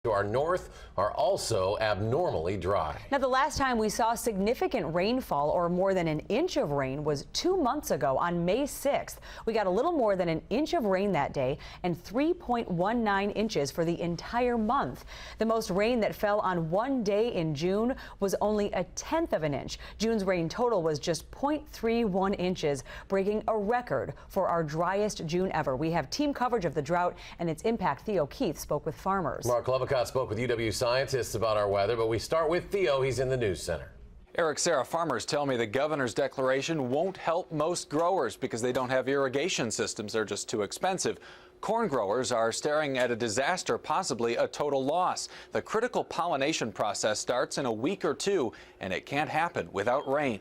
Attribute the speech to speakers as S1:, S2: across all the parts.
S1: to our north are also abnormally dry.
S2: Now, the last time we saw significant rainfall or more than an inch of rain was 2 months ago on May 6th. We got a little more than an inch of rain that day and 3.19 inches for the entire month. The most rain that fell on one day in June was only a tenth of an inch. June's rain total was just 0.31 inches, breaking a record for our driest June ever. We have team coverage of the drought and its impact. Theo Keith spoke with farmers.
S1: Mark Levicott spoke with UW scientists about our weather, but we start with Theo. He's in the news center.
S3: Eric, Sarah, farmers tell me the governor's declaration won't help most growers because they don't have irrigation systems. They're just too expensive. Corn growers are staring at a disaster, possibly a total loss. The critical pollination process starts in a week or two, and it can't happen without rain.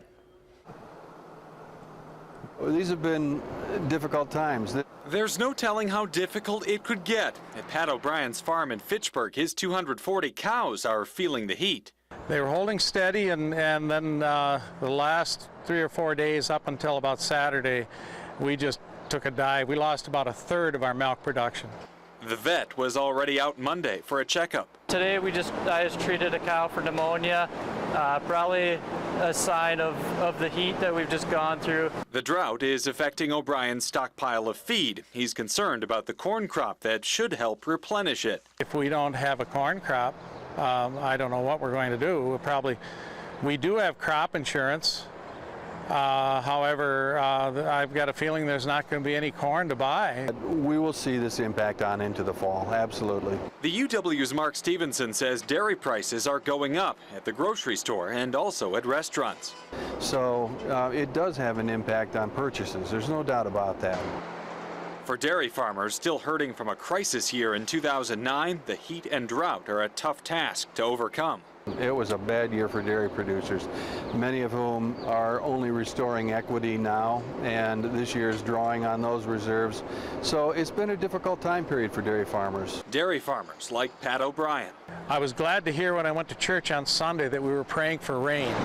S4: These have been difficult times.
S5: There's no telling how difficult it could get. At Pat O'Brien's farm in Fitchburg, his 240 cows are feeling the heat.
S6: They were holding steady, and then the last 3 or 4 days up until about Saturday, we just took a dive. We lost about a third of our milk production.
S5: The vet was already out Monday for a checkup.
S7: Today I just treated a cow for pneumonia, probably a sign of the heat that we've just gone through.
S5: The drought is affecting O'Brien's stockpile of feed. He's concerned about the corn crop that should help replenish it.
S6: If we don't have a corn crop, I don't know what we're going to do. We do have crop insurance. However, I've got a feeling there's not going to be any corn to buy.
S4: We will see this impact on into the fall, absolutely.
S5: The UW's Mark Stevenson says dairy prices are going up at the grocery store and also at restaurants.
S4: So it does have an impact on purchases. There's no doubt about that.
S5: For dairy farmers still hurting from a crisis year in 2009, the heat and drought are a tough task to overcome.
S4: It was a bad year for dairy producers, many of whom are only restoring equity now, and this year is drawing on those reserves. So it's been a difficult time period for dairy farmers.
S5: Dairy farmers like Pat O'Brien.
S6: I was glad to hear when I went to church on Sunday that we were praying for rain.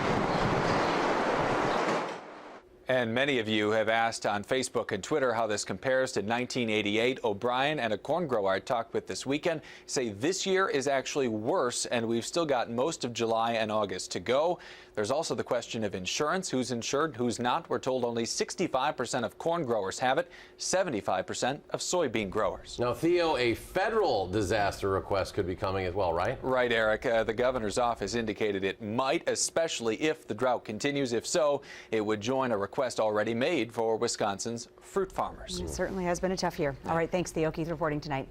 S3: And many of you have asked on Facebook and Twitter how this compares to 1988. O'Brien and a corn grower I talked with this weekend say this year is actually worse, and we've still got most of July and August to go. There's also the question of insurance. Who's insured, who's not? We're told only 65% of corn growers have it, 75% of soybean growers.
S1: Now, Theo, a federal disaster request could be coming as well, right?
S3: Right, Eric. The governor's office indicated it might, especially if the drought continues. If so, it would join a request already made for Wisconsin's fruit farmers.
S2: It certainly has been a tough year. All right, thanks, Theo Keith reporting tonight.